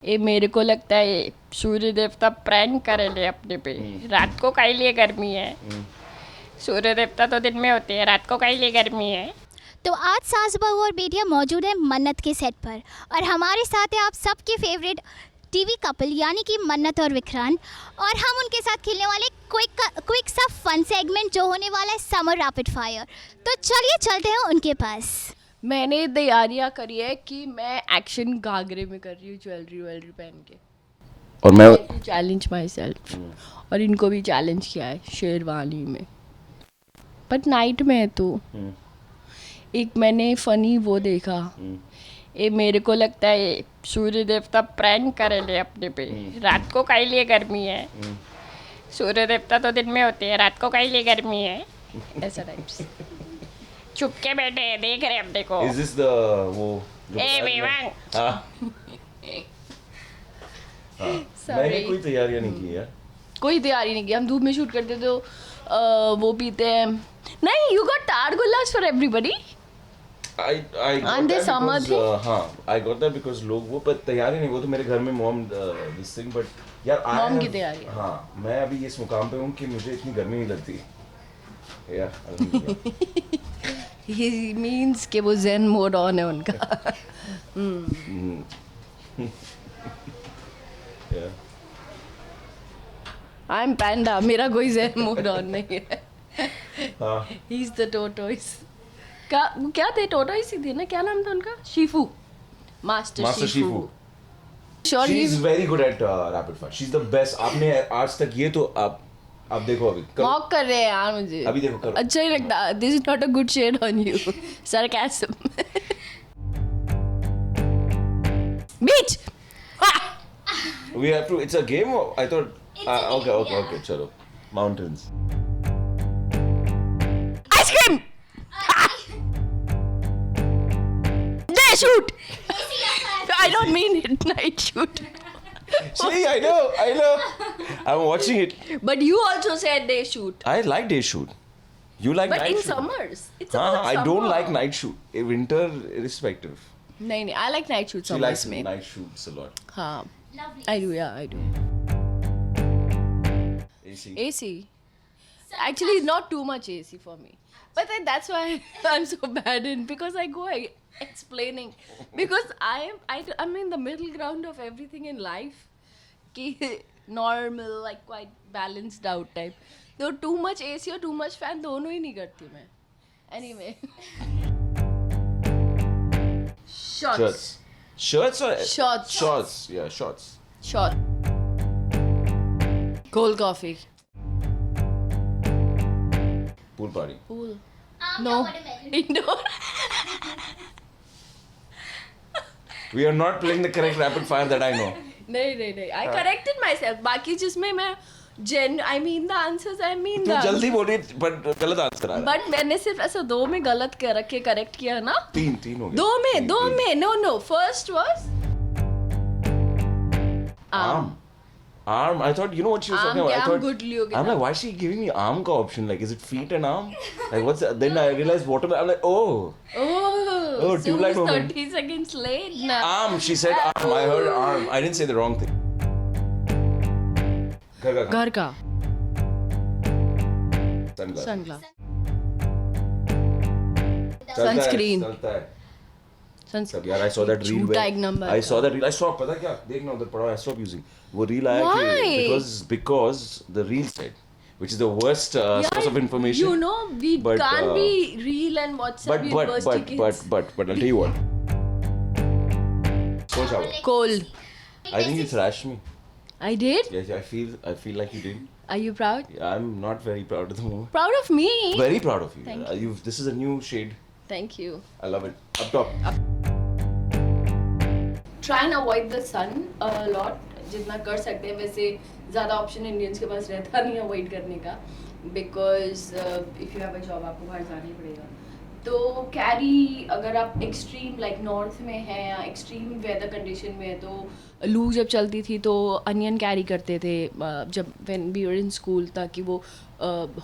ये मेरे को लगता है सूर्य देवता प्रैंक करेले अपने पे। रात को काहे लिए गर्मी है? सूर्य देवता तो दिन में होते हैं, रात को काहे लिए गर्मी है? तो आज सास बहू और बेटियां मौजूद है मन्नत के सेट पर और हमारे साथ है आप सबके फेवरेट टीवी कपल यानी कि मन्नत और विक्रांत, और हम उनके साथ खेलने वाले क्विक सा फन सेगमेंट जो होने वाला है समर रैपिड फायर। तो चलिए चलते हैं उनके पास। मैंने तैयारियां करी है कि मैं एक्शन घाघरे में कर रही हूँ, ज्वेलरी वेलरी पहन के, और मैं चैलेंज माई सेल्फ। और इनको भी चैलेंज किया है शेरवानी में, बट नाइट में है। तो एक मैंने फनी वो देखा, ये मेरे को लगता है सूर्य देवता प्रैंक करेले अपने पे। रात को काहे लिए गर्मी है? सूर्य देवता तो दिन में होते हैं, रात को काहे लिए गर्मी है? ऐसा टाइप्स चुप के बैठे हैं, देख रहे अपने को। इज दिस द वो ए विवांग, मैंने कोई तैयारियां नहीं की यार। कोई तैयारी नहीं की, हम धूप में शूट करते तो वो पीते हैं। नहीं, you got tar glass for everybody. I got And that they summer because, thing? हाँ, I got that because लोग वो पर तैयारी नहीं, वो तो मेरे घर में मॉम दिस थिंग, बट यार मॉम की तैयारी है। हाँ, मैं अभी इस मुकाम पे हूँ कि मुझे इतनी गर्मी नहीं लगती यार, अल्हम्दुलिल्लाह। He means कि वो zen मोड ऑन है उनका। Yeah. I'm panda, मेरा कोई zen मोड ऑन नहीं है। हाँ, He's the tortoise। क्या थे? tortoise ही थे ना? क्या नाम था उनका? Shifu, master Shifu. Sure, she is he's very good at rapid fire. She's the best. आपने आज तक ये तो आप देखो अभी करो। मॉक कर रहे हैं यार मुझे। अभी देखो करो। अच्छा ही लगता। This is not a good shade on you। Sarcasm। Beach। We have to. It's a game. I thought. Okay. चलो. Mountains. Ice cream। Day shoot। I don't mean it, night shoot। See, I know. I'm watching it. But you also said day shoot। I like day shoot. You like But night in shoot? summers, it's हाँ, about I don't summer। like night shoot. Winter irrespective. नहीं, I like night shoot She summers likes में। night shoots a lot. हाँ, I do, yeah, I do। AC. AC, actually not too much AC for me, but then that's why I'm so bad in, because I go explaining, because I'm in the middle ground of everything in life, कि normal, like quite balanced out type। तो too much AC और too much fan दोनों ही नहीं करती मैं। Anyway, shots, Shirts or Shorts. Shorts. Yeah, shorts. shot, cold coffee, Pool party. pool, no, indoor। We are not playing the correct rapid fire that I know. नहीं I corrected myself। बाकी जिसमें मैं I mean the answers, I mean तू the जल्दी बोली but गलत answer आ रहा है। but मैंने सिर्फ ऐसा दो में गलत रख के करेक्ट किया ना। तीन हो गया। दो में no first was Arm. I thought, you know what she was Arm talking about. के I arm thought, good लियोगे I'm ना। like, why is she giving me arm का option? Like, is it feet and arm? Like, what's that? Then I realized bottom. I'm like, oh, oh so tube light it's moment. 30 seconds late ना। arm. She said arm. I heard arm. I didn't say the wrong thing. घर का Sunglass. Sunglass, चलता है, sunscreen। चलता है। Sunscreen. सब यार, I saw that reel. झूठा एक नंबर I था। saw that reel. I saw, पता क्या? देखना उधर पड़ा है, I stop using. वो reel आया Why? कि because the reel said, which is the worst source of information. You know we But, can't be real and WhatsApp university but I'll tell you what. Cold shower. cold। I think it's Rashmi. I did? Yes, I feel like you did. Are you proud? I'm not very proud of the moment. Proud of me? Very proud of you. Thank This is a new shade. Thank you। I love it. Up top. Try and avoid the sun a lot, जितना कर सकते हैं। वैसे ज़्यादा option Indians के पास रहता नहीं avoid करने का, because if you have a job आपको बाहर जाना ही पड़ेगा। तो कैरी, अगर आप एक्सट्रीम लाइक नॉर्थ में हैं या एक्सट्रीम वेदर कंडीशन में है तो लू जब चलती थी तो अनियन कैरी करते थे जब when we were in school, ताकि वो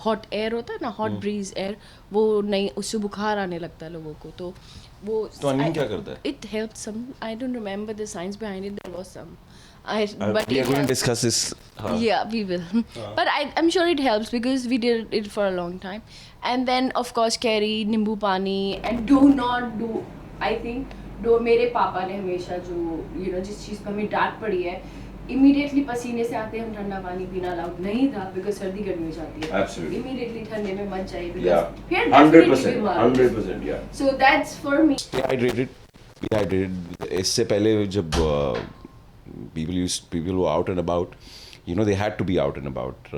हॉट एयर होता है ना, हॉट ब्रीज एयर, वो नहीं, उससे बुखार आने लगता है लोगों को, तो वो तो onion क्या करता है? It help some, I don't remember the science behind it, there was some, but We are it going to helped. discuss this. Yeah, we will. But I'm sure it helps because we did it for a long time. And then of course carry nimbu pani, and do not do, I think do, मेरे पापा ने हमेशा जो जिस चीज़ पर हमें डांट पड़ी है, इमीडिएटली पसीने से आते हम ठंडा पानी पीना अलाउड नहीं था, बिकॉज सर्दी गर्मी हो जाती है. Absolutely. इमीडिएटली ठंडे में मत जाइए, Yeah. because फिर definitely 100%. बीमार. 100%. Yeah. So that's for me. Dehydrated. इससे पहले जब people were out and about, they had to be out and about.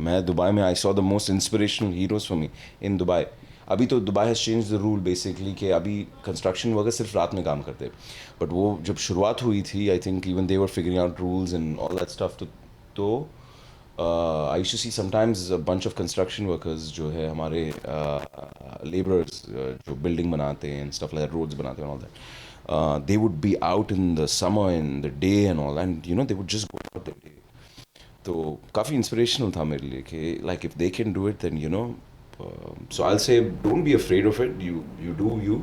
मैं दुबई में I saw the most inspirational heroes for me in Dubai. अभी तो Dubai has changed the rule basically कि अभी construction worker सिर्फ रात में काम करते हैं. But वो जब शुरुआत हुई थी, I think even they were figuring out rules and all that stuff. तो I used to see sometimes a bunch of construction workers जो है हमारे laborers जो building बनाते हैं and stuff like that, roads बनाते हैं and all that. They would be out in the summer in the day and all, and they would just go out that day. तो काफ़ी इंस्पिरेशनल था मेरे लिए कि like if they can do it then so I'll say don't be afraid of it. You do you.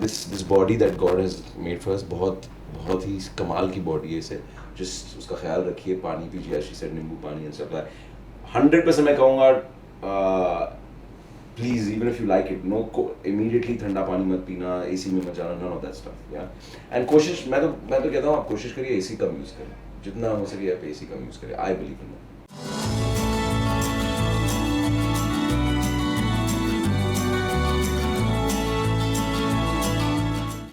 This body that God has made for us बहुत ही कमाल की body है. इसे just उसका ख्याल रखिए, पानी पीजिए, she said नींबू पानी and stuff like 100% मैं कहूँगा please, even if you like it, immediately ठंडा पानी मत पीना, AC में मत जाना, none of that stuff, yeah. And कोशिश, मैं तो कहता हूँ आप कोशिश करिए AC कम यूज़ करें, जितना हो सके आप AC कम यूज़ करें. I believe in that.